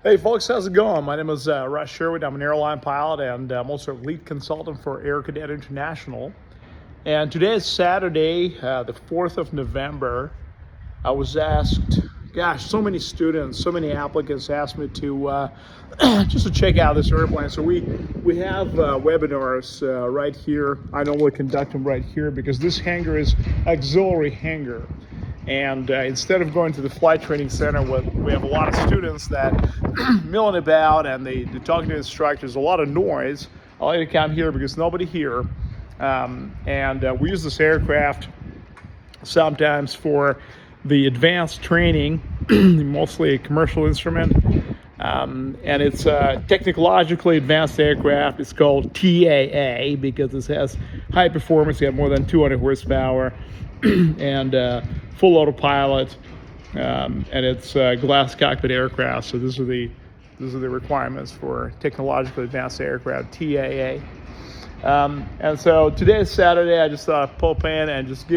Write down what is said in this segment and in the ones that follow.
Hey folks, how's it going? My name is Russ Sherwood. I'm an airline pilot and I'm also a lead consultant for AeroCadet International. And today is Saturday, the 4th of November. I was asked, gosh, so many students, so many applicants asked me to just to check out this airplane. So we have webinars right here. I normally conduct them right here because this hangar is auxiliary hangar. And instead of going to the flight training center, we have a lot of students that milling about and they're talking to instructors, a lot of noise. I like to come here because nobody here. We use this aircraft sometimes for the advanced training, mostly a commercial instrument. And it's a technologically advanced aircraft. It's called TAA because it has high performance. You have more than 200 horsepower and full autopilot, and it's a glass cockpit aircraft. So these are the requirements for technologically advanced aircraft, TAA. And so today is Saturday. I just thought I'd pop in and just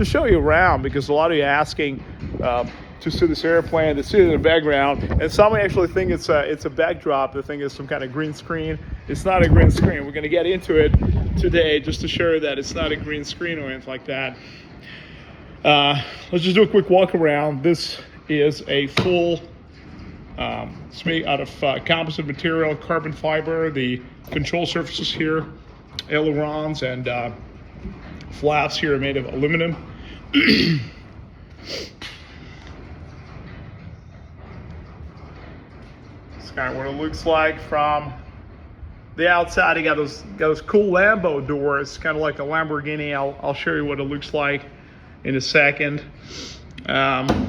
show you around because a lot of you are asking to see this airplane, to see it in the background, and some actually think it's a backdrop. They think it's some kind of green screen. It's not a green screen. We're going to get into it today just to show you that it's not a green screen or anything like that. Let's just do a quick walk around. This is a full it's made out of composite material, carbon fiber. The control surfaces here, ailerons and flaps here are made of aluminum. It's kind of what it looks like from the outside. You got those cool Lambo doors, kind of like a Lamborghini. I'll show you what it looks like in a second. Again,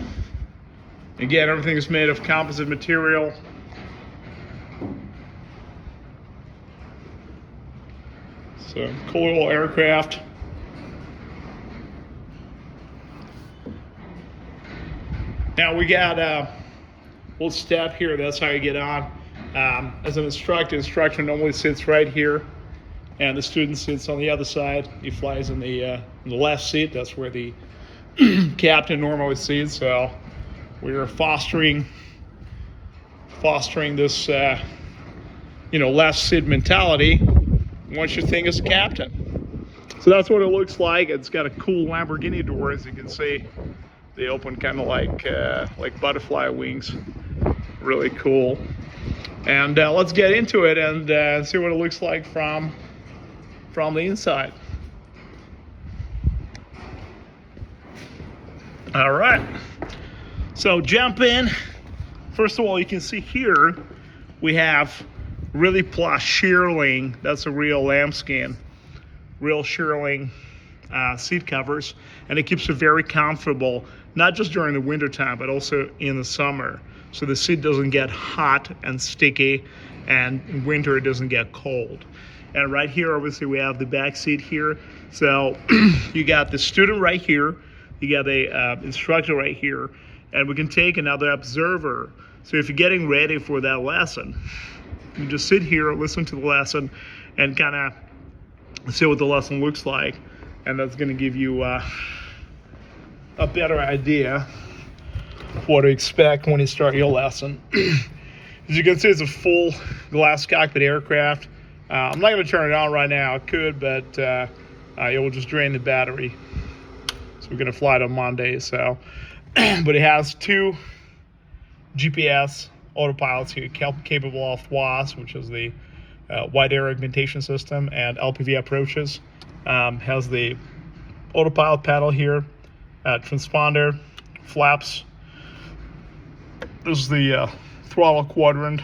everything is made of composite material. So cool little aircraft. Now we got a little step here. That's how you get on. As an instructor normally sits right here, and the student sits on the other side. He flies in the left seat. That's where the captain normally sits. So we are fostering this left seat mentality once you think as a captain. So that's what it looks like. It's got a cool Lamborghini door, as you can see. They open kind of like butterfly wings. Really cool. And let's get into it and see what it looks like from the inside. All right, so jump in. First of all, you can see here we have really plush shearling. That's a real lambskin, real shearling seat covers, and it keeps it very comfortable, not just during the winter time, but also in the summer. So the seat doesn't get hot and sticky, and in winter it doesn't get cold. And right here, obviously, we have the back seat here. So you got the student right here. You got the instructor right here. And we can take another observer. So if you're getting ready for that lesson, you just sit here, listen to the lesson, and kind of see what the lesson looks like. And that's going to give you a better idea of what to expect when you start your lesson. As you can see, it's a full glass cockpit aircraft. I'm not going to turn it on right now. I could, but it will just drain the battery. So we're going to fly it on Monday. So, but it has two GPS autopilots here, capable of WAS, which is the wide area augmentation system, and LPV approaches. Has the autopilot panel here, transponder, flaps. This is the throttle quadrant,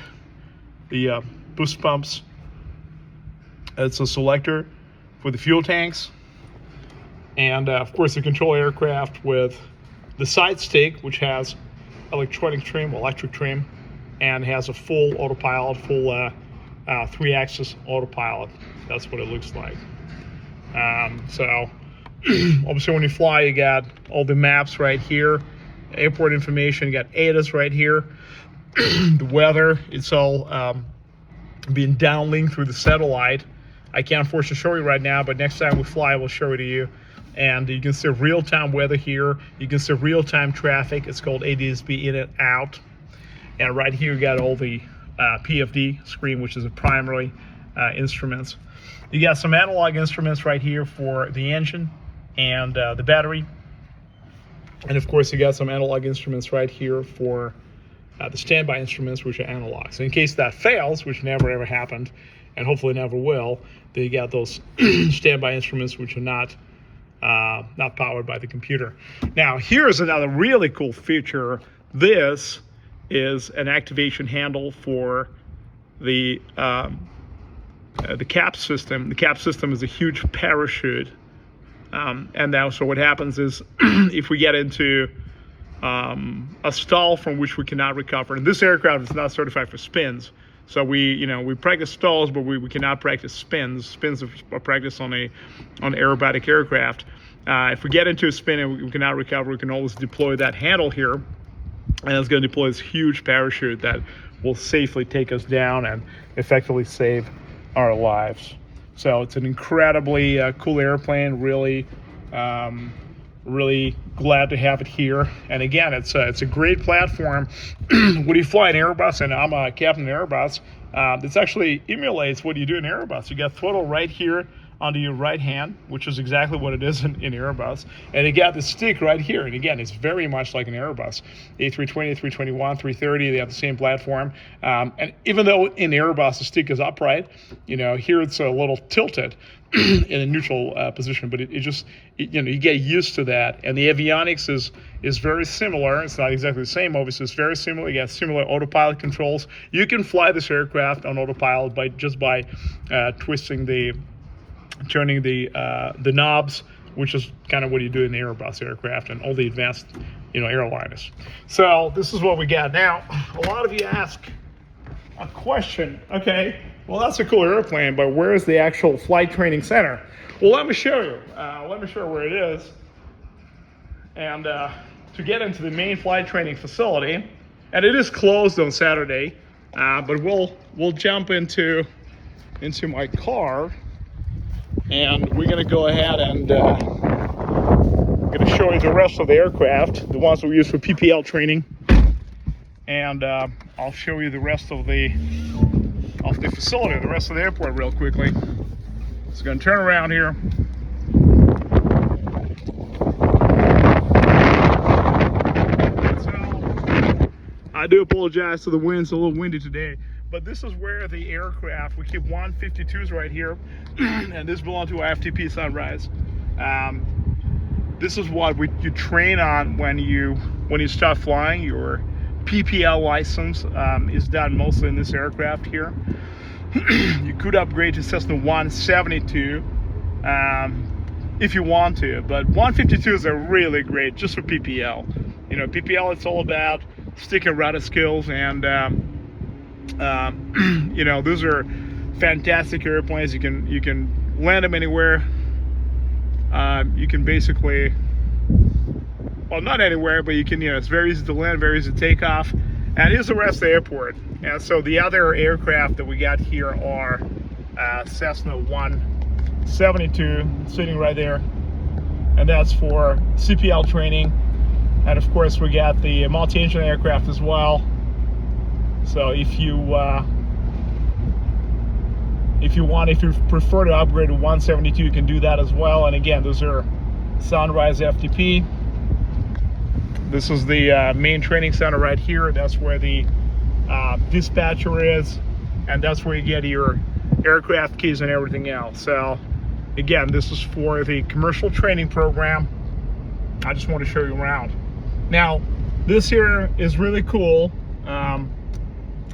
the boost pumps. It's a selector for the fuel tanks, and of course the control aircraft with the side stick, which has electric trim, and has a full autopilot, full 3-axis autopilot. That's what it looks like. So obviously when you fly, you got all the maps right here, airport information, you got ADAS right here. The weather, it's all being downlinked through the satellite. I can't force to show you right now, but next time we fly, we'll show it to you. And you can see real-time weather here. You can see real-time traffic. It's called ADS-B in and out. And right here you got all the PFD screen, which is a primary instruments. You got some analog instruments right here for the engine and the battery. And of course you got some analog instruments right here for the standby instruments, which are analog. So in case that fails, which never ever happened, and hopefully never will, then you got those standby instruments which are not powered by the computer. Now here's another really cool feature. This is an activation handle for the cap system. The cap system is a huge parachute, and now so what happens is if we get into a stall from which we cannot recover, and this aircraft is not certified for spins, so we practice stalls, but we cannot practice spins. Spins are practiced on an aerobatic aircraft. If we get into a spin and we cannot recover, we can always deploy that handle here, and it's going to deploy this huge parachute that will safely take us down and effectively save our lives. So it's an incredibly cool airplane. Really glad to have it here. And again, it's a great platform. When you fly an Airbus, and I'm a captain in Airbus, this actually emulates what you do in Airbus. You got throttle right here onto your right hand, which is exactly what it is in Airbus. And you got the stick right here. And again, it's very much like an Airbus. A320, A321, 330, they have the same platform. And even though in Airbus the stick is upright, here it's a little tilted in a neutral position, but it just, you get used to that. And the avionics is very similar. It's not exactly the same, obviously. It's very similar. You got similar autopilot controls. You can fly this aircraft on autopilot by turning the knobs, which is kind of what you do in the Airbus aircraft and all the advanced airliners. So this is what we got. Now, a lot of you ask a question. Okay, well, that's a cool airplane, but where is the actual flight training center? Well, let me show you. Let me show you where it is. And to get into the main flight training facility, and it is closed on Saturday, but we'll jump into my car, and we're going to go ahead and I'm going to show you the rest of the aircraft, the ones we use for PPL training, and I'll show you the rest of the facility, the rest of the airport real quickly. So going to turn around here. So, I do apologize to the wind, it's a little windy today. But this is where the aircraft, we keep 152s right here, and this belongs to our FTP Sunrise. This is what you train on when you start flying. Your PPL license is done mostly in this aircraft here. You could upgrade to Cessna 172 if you want to, but 152s are really great just for PPL. PPL, it's all about stick and rudder skills, and those are fantastic airplanes. You can land them anywhere. You can basically, well, not anywhere, but you can, it's very easy to land, very easy to take off. And here's the rest of the airport. And so the other aircraft that we got here are Cessna 172 sitting right there, and that's for CPL training. And of course we got the multi-engine aircraft as well. So if you prefer to upgrade to 172, you can do that as well. And again, those are Sunrise FTP. This is the main training center right here. That's where the dispatcher is, and that's where you get your aircraft keys and everything else. So again, this is for the commercial training program. I just want to show you around. Now, this here is really cool. I'm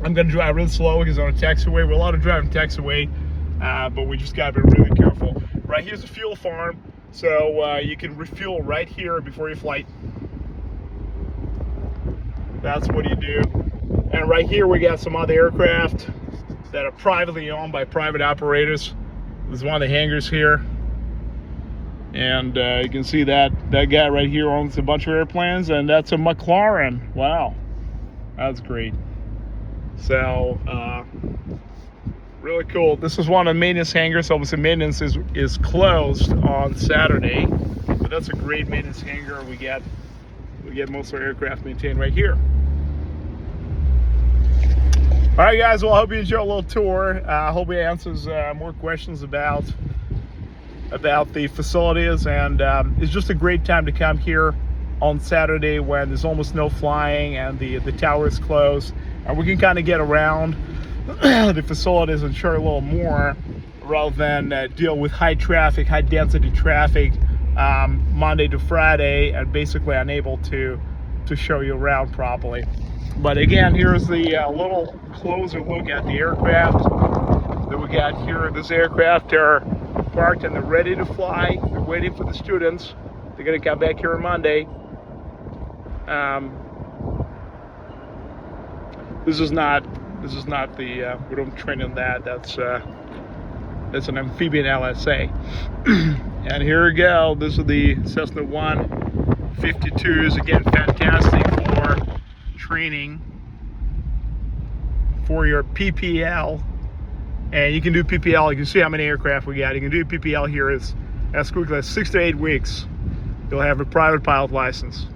going to drive really slow because on a taxiway. We're allowed to drive on taxiway, but we just got to be really careful. Right here's a fuel farm, so you can refuel right here before your flight. That's what you do. And right here we got some other aircraft that are privately owned by private operators. This is one of the hangars here, and you can see that guy right here owns a bunch of airplanes, and that's a McLaren. Wow, that's great. So really cool. This is one of the maintenance hangars. Obviously maintenance is closed on Saturday, but that's a great maintenance hangar. We get most of our aircraft maintained right here. All right, guys. Well, I hope you enjoy a little tour. I hope it answers more questions about the facilities, and it's just a great time to come here on Saturday when there's almost no flying and the tower is closed, and we can kind of get around the facilities and show a little more rather than deal with high density traffic Monday to Friday and basically unable to show you around properly. But again, here's the little closer look at the aircraft that we got here. This aircraft are parked and they're ready to fly. They're waiting for the students. They're going to come back here on Monday. This is not the we don't train on that. That's an amphibian LSA. And here we go. This is the Cessna 152s. Again, fantastic for training for your PPL. And you can do PPL. You can see how many aircraft we got. You can do PPL here as quickly as 6 to 8 weeks. You'll have a private pilot license,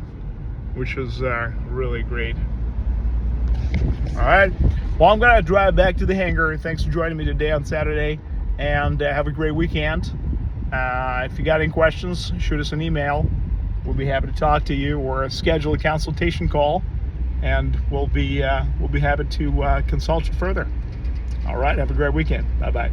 which is really great. All right. Well, I'm going to drive back to the hangar. Thanks for joining me today on Saturday, and have a great weekend. If you got any questions, shoot us an email. We'll be happy to talk to you, or schedule a consultation call, and we'll be happy to consult you further. All right. Have a great weekend. Bye-bye.